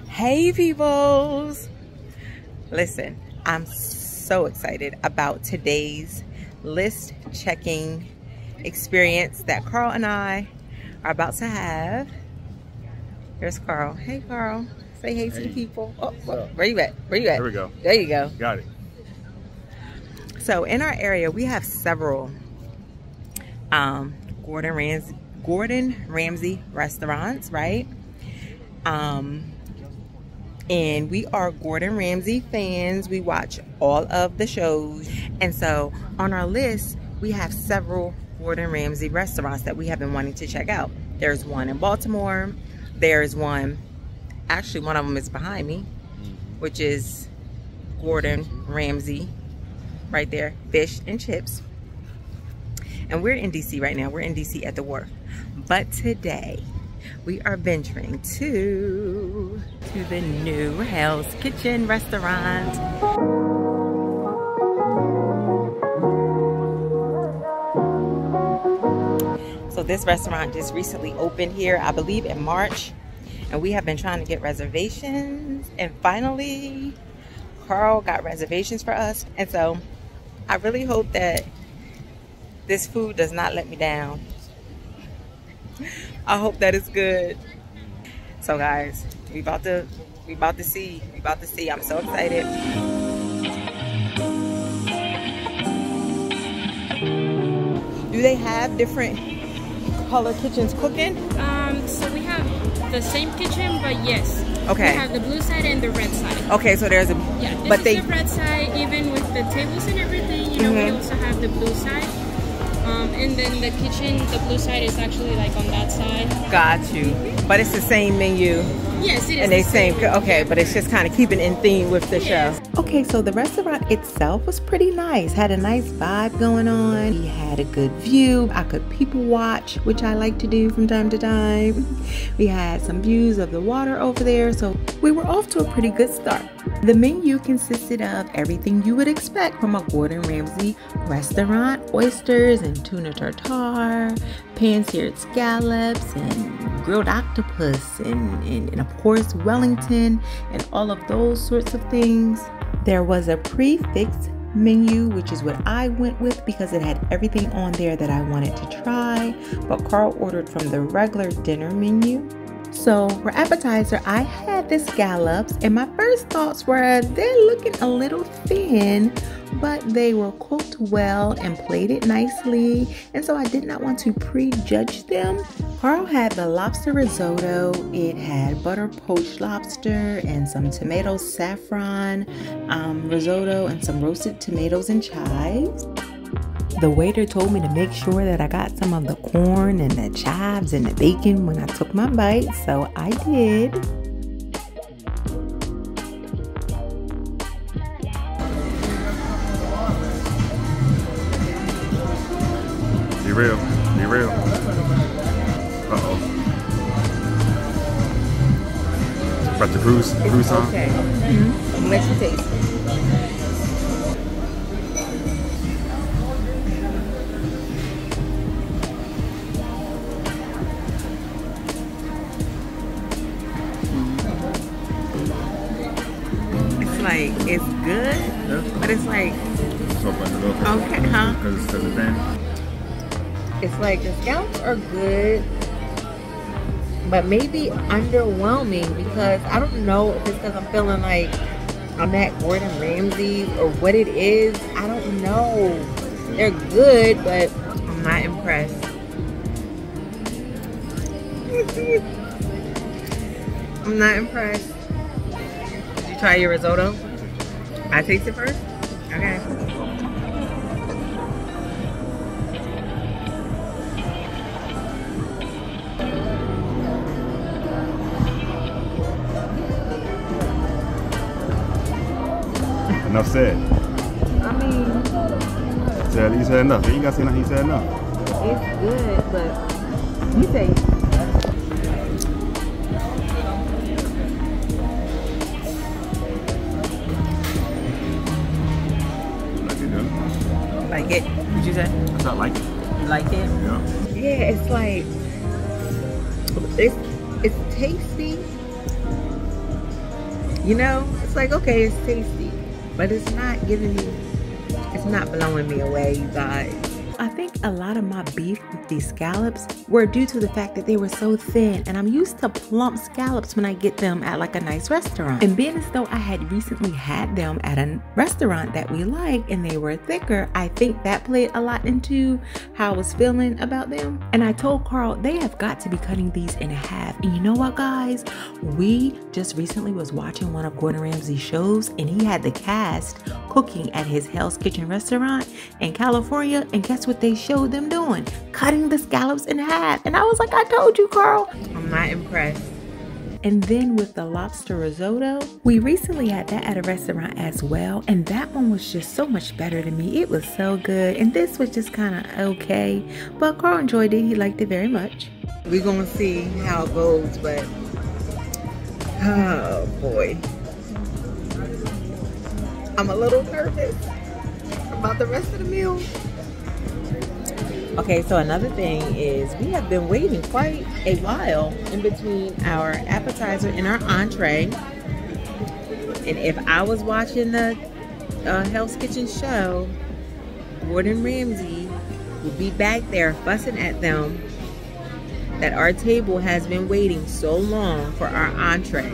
Hey peoples, listen, I'm so excited about today's list checking experience that Carl and I are about to have. Here's Carl. Hey Carl, say hey to the people. Oh, where you at? Where you at? There we go. There you go. Got it. So in our area we have several Gordan Ramsey restaurants, right? And we are Gordan Ramsey fans. We watch all of the shows. And so on our list, we have several Gordan Ramsey restaurants that we have been wanting to check out. There's one in Baltimore. There's one, actually one of them is behind me, which is Gordan Ramsey right there, fish and chips. And we're in DC right now. We're in DC at the Wharf. But today, we are venturing to the new sKitchen restaurant. So this restaurant just recently opened here, I believe in March. And we have been trying to get reservations. And finally, Carl got reservations for us. And so I really hope that this food does not let me down. I hope that it's good. So guys, we about to see. I'm so excited. Do they have different color kitchens cooking? So we have the same kitchen, but yes. Okay. We have the blue side and the red side. Okay, so there's a this is the red side, even with the tables and everything, you know, we also have the blue side. And then the kitchen, the blue side is actually like on that side. Got you. But it's the same menu. Yes, it is. And they same, okay, but it's just kind of keeping in theme with the show. Okay, so the restaurant itself was pretty nice. Had a nice vibe going on. We had a good view. I could people watch, which I like to do from time to time. We had some views of the water over there, so we were off to a pretty good start. The menu consisted of everything you would expect from a Gordan Ramsey restaurant: oysters and tuna tartare, pan-seared scallops and grilled octopus and of course Wellington and all of those sorts of things. There was a prefixed menu, which is what I went with because it had everything on there that I wanted to try, but Carl ordered from the regular dinner menu. So for appetizer, I had the scallops, and my first thoughts were they're looking a little thin, but they were cooked well and plated nicely, and so I did not want to prejudge them. Carl had the lobster risotto. It had butter poached lobster and some tomato saffron risotto and some roasted tomatoes and chives. The waiter told me to make sure that I got some of the corn and the chives and the bacon when I took my bite, so I did. Be real. Be real. Uh-oh. About the cruise on? Okay. Mm-hmm. Let you taste. Like it's good, yeah. But it's like okay, huh? Because it's the pan. It's like the scallops are good, but maybe underwhelming because I don't know if it's because I'm feeling like I'm at Gordan Ramsey or what it is. I don't know. They're good, but I'm not impressed. I'm not impressed. Try your risotto. I taste it first? Okay. Enough said. I mean, you said enough. You ain't got to say nothing. He said enough. It's good, but you say like it. What'd you say? I said I like it. You like it? Yeah. Yeah, it's like it's tasty, You know, it's like, okay, it's tasty, but it's not giving me, it's not blowing me away, you guys. I think a lot of my beef with these scallops were due to the fact that they were so thin, and I'm used to plump scallops when I get them at like a nice restaurant. And being as though I had recently had them at a restaurant that we like and they were thicker, I think that played a lot into how I was feeling about them. And I told Carl they have got to be cutting these in half. And you know what, guys? We just recently was watching one of Gordan Ramsey's shows, and he had the cast cooking at his Hell's Kitchen restaurant in California, and guess what they showed them doing? Cutting the scallops in half. And I was like, I told you, Carl. I'm not impressed. And then with the lobster risotto, we recently had that at a restaurant as well, and that one was just so much better to me. It was so good, and this was just kind of okay, but Carl enjoyed it. He liked it very much. We're gonna see how it goes, but oh boy, I'm a little nervous about the rest of the meal. Okay, so another thing is we have been waiting quite a while in between our appetizer and our entree. And if I was watching the Hell's Kitchen show, Gordan Ramsey would be back there fussing at them that our table has been waiting so long for our entree.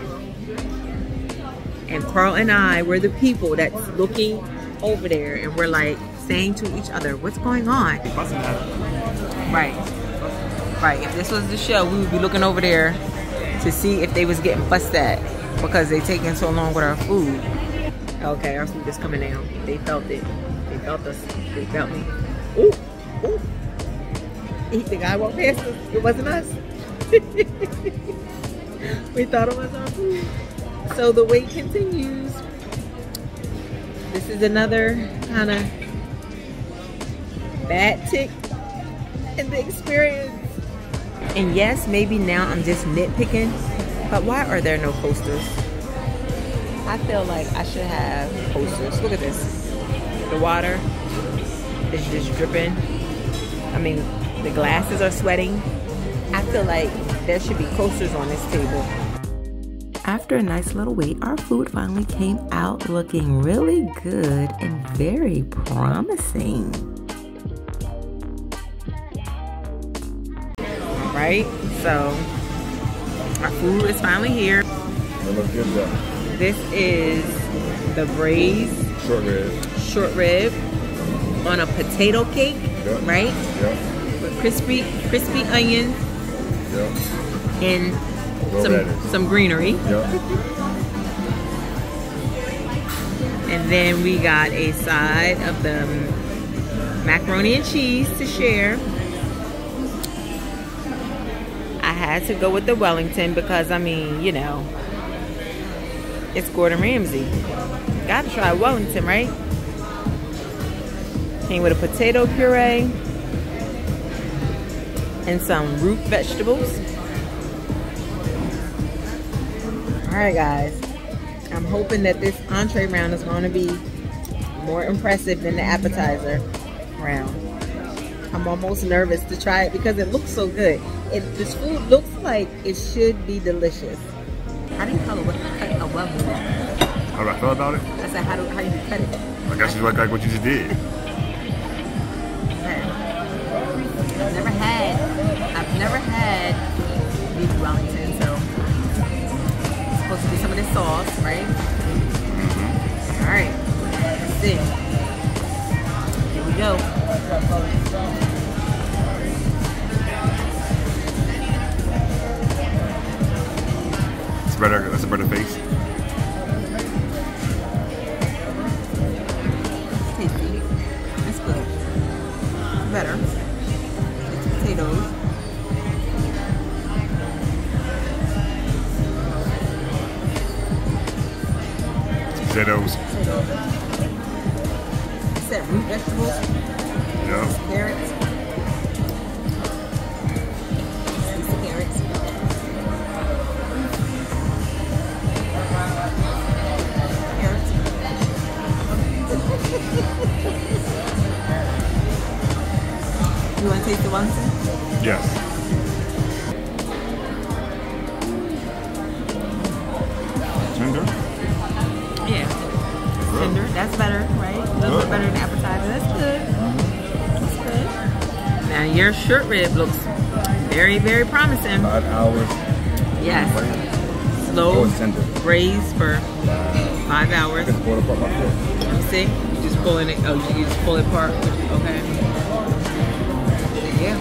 And Carl and I were the people that's looking over there, and we're like saying to each other, what's going on? Right. Right. If this was the show, we would be looking over there to see if they was getting fussed at because they taking so long with our food. Okay, our food is coming down. They felt it. They felt us. They felt me. Ooh. Ooh. The guy walked past us. It wasn't us. We thought it was our food. So the wait continues. This is another kind of bad tick in the experience. And yes, maybe now I'm just nitpicking, but why are there no coasters? I feel like I should have coasters. Look at this. The water is just dripping. I mean, the glasses are sweating. I feel like there should be coasters on this table. After a nice little wait, our food finally came out looking really good and very promising. Right, so our food is finally here. This is the braised short rib on a potato cake, right? With crispy onions and some greenery. And then we got a side of the macaroni and cheese to share. I had to go with the Wellington because, I mean, you know, it's Gordan Ramsey. Gotta try Wellington, right? Came with a potato puree and some root vegetables. Alright guys, I'm hoping that this entree round is going to be more impressive than the appetizer round. I'm almost nervous to try it because it looks so good. This food looks like it should be delicious. How do you call it? Cut a Wellington? How do I feel about it? I said, how do you cut it? I guess it's like what you just did. Okay. I've never had beef Wellington, so it's supposed to be some of this sauce, right? All right, let's see. Here we go. That's a better face. Tasty. It's good. Better. It's potatoes. Potatoes. Is that root vegetables? Yeah. Carrots. Carrots. You want to taste the Wellington? Yes. Tender? tender. That's better, right? A little bit better than appetizer. That's good. That's good. Now your short rib looks very, very promising. 5 hours. Yes. Slow braise for 5 hours. Just pull it apart my foot. Let me see. You just pulling it. Oh, you just pull it apart. Okay. Yeah.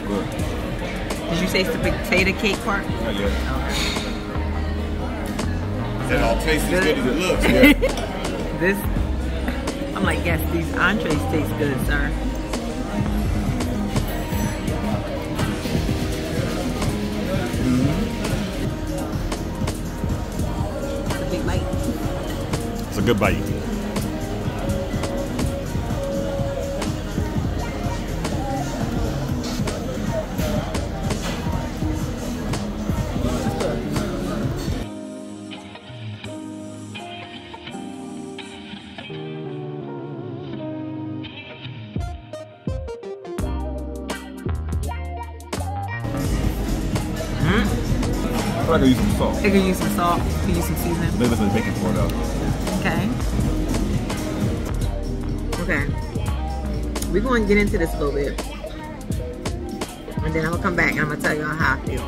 Good. Did you taste the potato cake part? Not yet. Okay. It all tastes as good as it looks. Yeah. This, I'm like, yes, these entrees taste good, sir. It's a big bite. It's a good bite. I feel like I use some salt. I could use some salt. Could use some seasoning. Maybe this is baking soda. Okay. Okay. We're going to get into this a little bit. And then I'll come back and I'm going to tell y'all how I feel.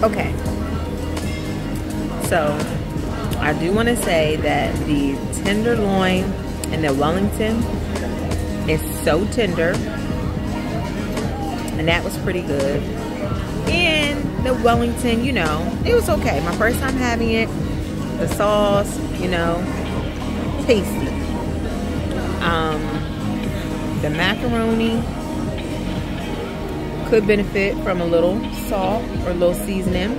Okay. So, I do want to say that the tenderloin and the Wellington is so tender. And that was pretty good. And the Wellington, you know, it was okay. My first time having it. The sauce, you know, tasty. The macaroni could benefit from a little salt or a little seasoning.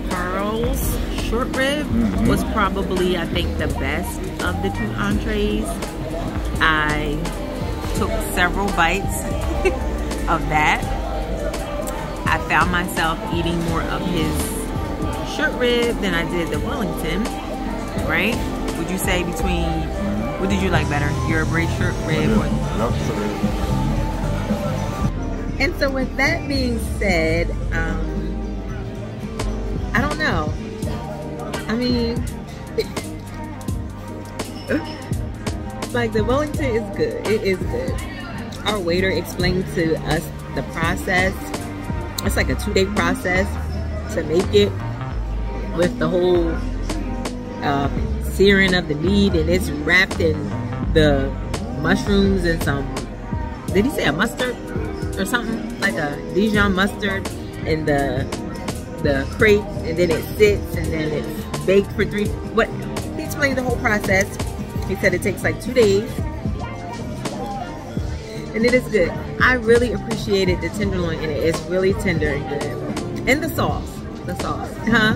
Carl's short rib was probably, I think, the best of the 2 entrees. I took several bites of that. I found myself eating more of his short rib than I did the Wellington, right? Would you say between, what did you like better? Your braised short rib? Or? And so with that being said, I don't know. I mean, like the Wellington is good. It is good. Our waiter explained to us the process. It's like a 2-day process to make it, with the whole searing of the meat, and it's wrapped in the mushrooms and some, did he say a mustard or something, like a Dijon mustard in the crate, and then it sits and then it's baked for 3. What he explained the whole process. He said it takes like 2 days, and it is good. I really appreciated the tenderloin in it. It's really tender and good, and the sauce, huh?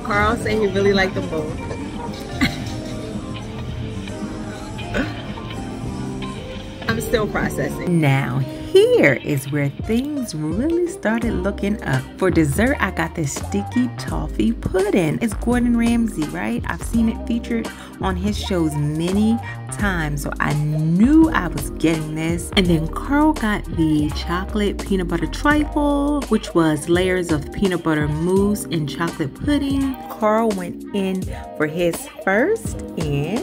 Carl said he really liked them both. I'm still processing. Now, here is where things really started looking up. For dessert, I got this sticky toffee pudding. It's Gordan Ramsey, right? I've seen it featured on his shows many times, so I knew I was getting this. And then Carl got the chocolate peanut butter trifle, which was layers of peanut butter mousse and chocolate pudding. Carl went in for his first, and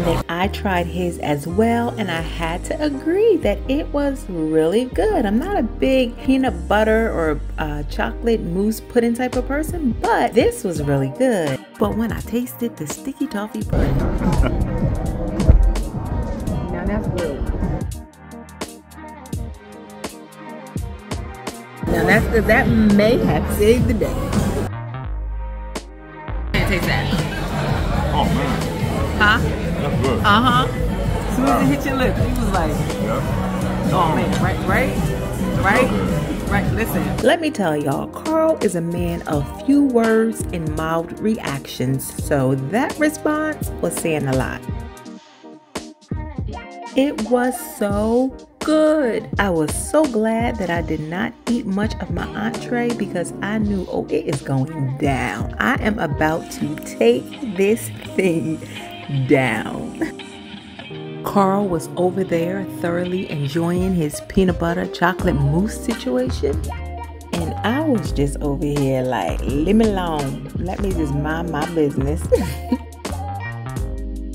then I tried his as well, and I had to agree that it was really good. I'm not a big peanut butter or chocolate mousse pudding type of person, but this was really good. But when I tasted the sticky toffee pudding, now that's good. Now that's good. That may have saved the day. taste that? Oh man, Huh? that's good. Uh-huh. As soon as it hit your lips, you was like, Yeah. oh man, right? Right? Right, listen. Let me tell y'all, Carl is a man of few words and mild reactions, so that response was saying a lot. It was so good. I was so glad that I did not eat much of my entree because I knew, oh, it is going down. I am about to take this thing down. Carl was over there thoroughly enjoying his peanut butter chocolate mousse situation. And I was just over here like, leave me alone. Let me just mind my business.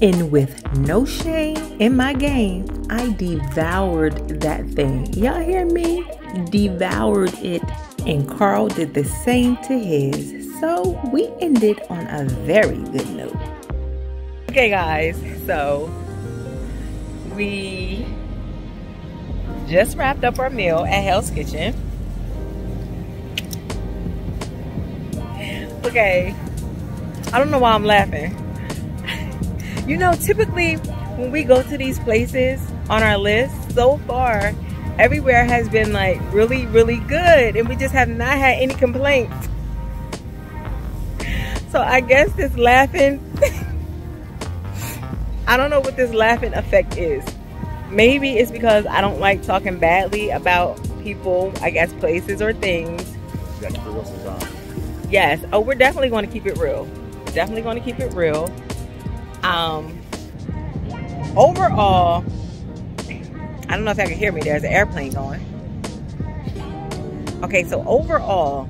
And with no shame in my game, I devoured that thing. Y'all hear me? Devoured it. And Carl did the same to his. So we ended on a very good note. Okay guys, so we just wrapped up our meal at Hell's Kitchen. Okay, I don't know why I'm laughing. You know, typically when we go to these places on our list, so far, everywhere has been like really, really good. And we just have not had any complaints. So I guess this laughing, I don't know what this laughing effect is. Maybe it's because I don't like talking badly about people, I guess places or things. Yes. Oh, we're definitely going to keep it real. Definitely going to keep it real. Overall, I don't know if y'all can hear me. There's an airplane going. Okay, so overall,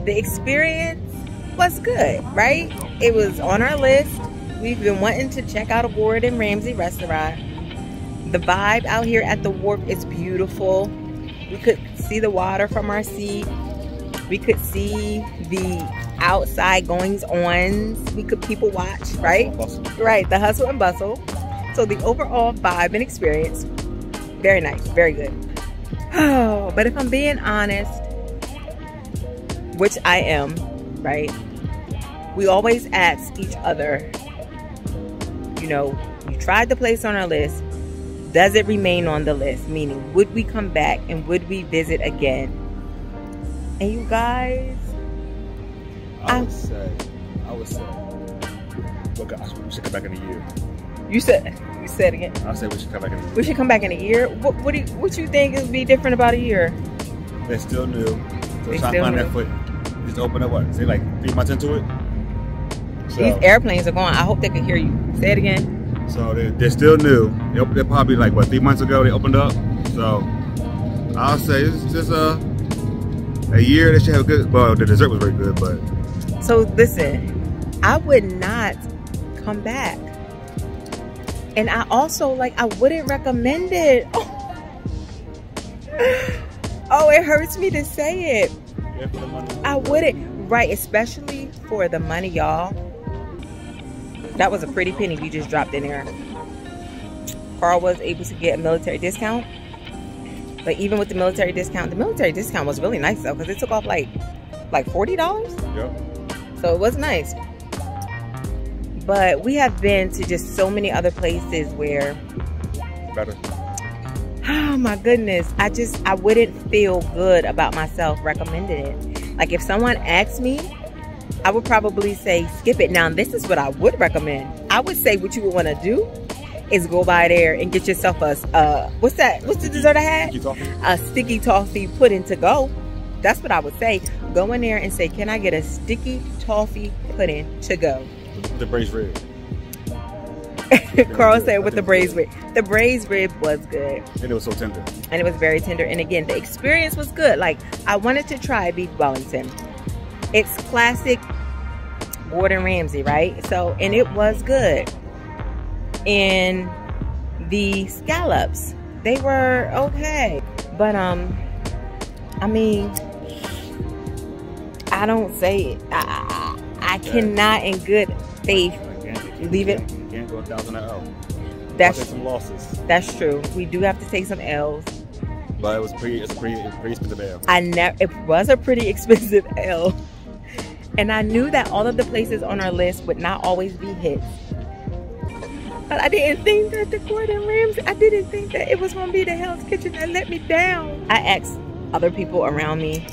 the experience was good, right? It was on our list. We've been wanting to check out a Gordan Ramsey restaurant. The vibe out here at the Wharf is beautiful. We could see the water from our seat. We could see the outside goings-ons. We could people watch, right? Right, the hustle and bustle. So the overall vibe and experience, very nice, very good. Oh, but if I'm being honest, which I am, right? We always ask each other, you know, you tried the place on our list. Does it remain on the list? Meaning, would we come back and would we visit again? And you guys, I would say, look, we should come back in a year. You said again. I said we should come back in a year. We should come back in a year. What you think would be different about a year? They're still new. So They trying to still find new. their foot. Just open up what? Say like 3 months into it. So, These airplanes are going. I hope they can hear you. Say it again. So they're still new. They're probably like what, 3 months ago they opened up. So I'll say it's just a year. They should have good. Well, the dessert was very good, but. So listen, I would not come back. And I also, like, I wouldn't recommend it. Oh, it hurts me to say it. Yeah, for the money. I wouldn't. Right, especially for the money, y'all. That was a pretty penny we just dropped in there. Carl was able to get a military discount. But even with the military discount was really nice though, because it took off like $40. Yep. So it was nice. But we have been to just so many other places where, Better. oh my goodness, I wouldn't feel good about myself recommending it. Like if someone asked me, I would probably say skip it. Now this is what I would recommend. I would say what you would want to do is go by there and get yourself a what's the dessert I had? Sticky toffee. A sticky toffee pudding to go. That's what I would say. Go in there and say, can I get a sticky toffee pudding to go? The braised rib. Carl said with the braised rib. The braised rib was good. And it was so tender. And it was very tender. And again, the experience was good. Like, I wanted to try beef Wellington. It's classic Gordan Ramsey, right? So, and it was good. And the scallops, they were okay. But, I mean, I don't say it. I cannot in good faith leave it. You can't go 1,000 L. That's some losses. That's true. We do have to take some L's. But it's a pretty expensive L. It was a pretty expensive L. And I knew that all of the places on our list would not always be hits. But I didn't think that the Gordan Ramsey, I didn't think that it was going to be the Hell's Kitchen that let me down. I asked other people around me.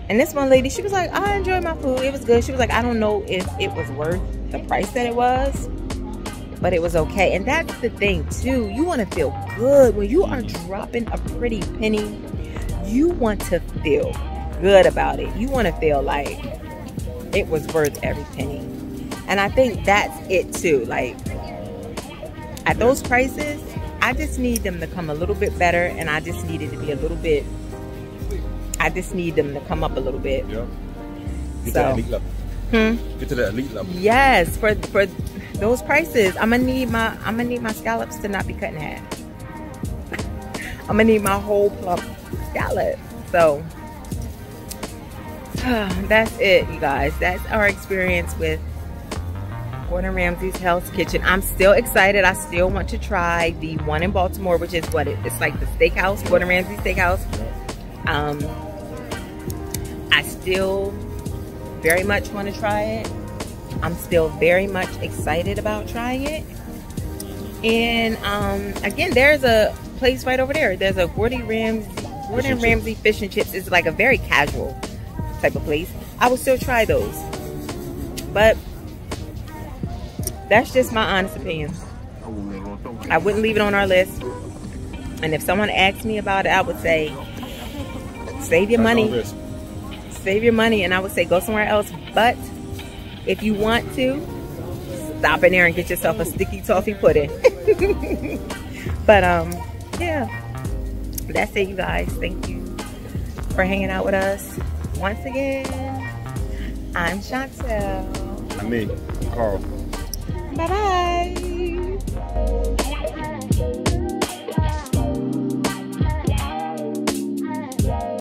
And this one lady, she was like, I enjoyed my food. It was good. She was like, I don't know if it was worth the price that it was, but it was okay. And that's the thing too. You want to feel good. When you are dropping a pretty penny, you want to feel good about it. You want to feel like it was worth every penny. And I think that's it too. Like, at those prices, I just need them to come a little bit better, and I just need it to be a little bit, I just need them to come up a little bit. Yeah. Get to So, that elite level. Get to that elite level. Yes, for those prices, I'm gonna need my scallops to not be cut in half. I'm gonna need my whole plump scallop. So that's it, you guys. That's our experience with Gordan Ramsey's Hell's Kitchen. I'm still excited. I still want to try the one in Baltimore, which is what it's like the steakhouse, Gordan Ramsey steakhouse. I still very much want to try it. I'm still very much excited about trying it. And again, there's a place right over there. There's a Gordan Ramsey fish and chips. It's like a very casual type of place. I would still try those, but that's just my honest opinion. I wouldn't leave it on our list. And if someone asked me about it, I would say, save your money. Save your money. And I would say, go somewhere else. But if you want to, stop in there and get yourself a sticky toffee pudding. But yeah, that's it, you guys. Thank you for hanging out with us. Once again, I'm Chantel. I'm me, Carl. Bye-bye.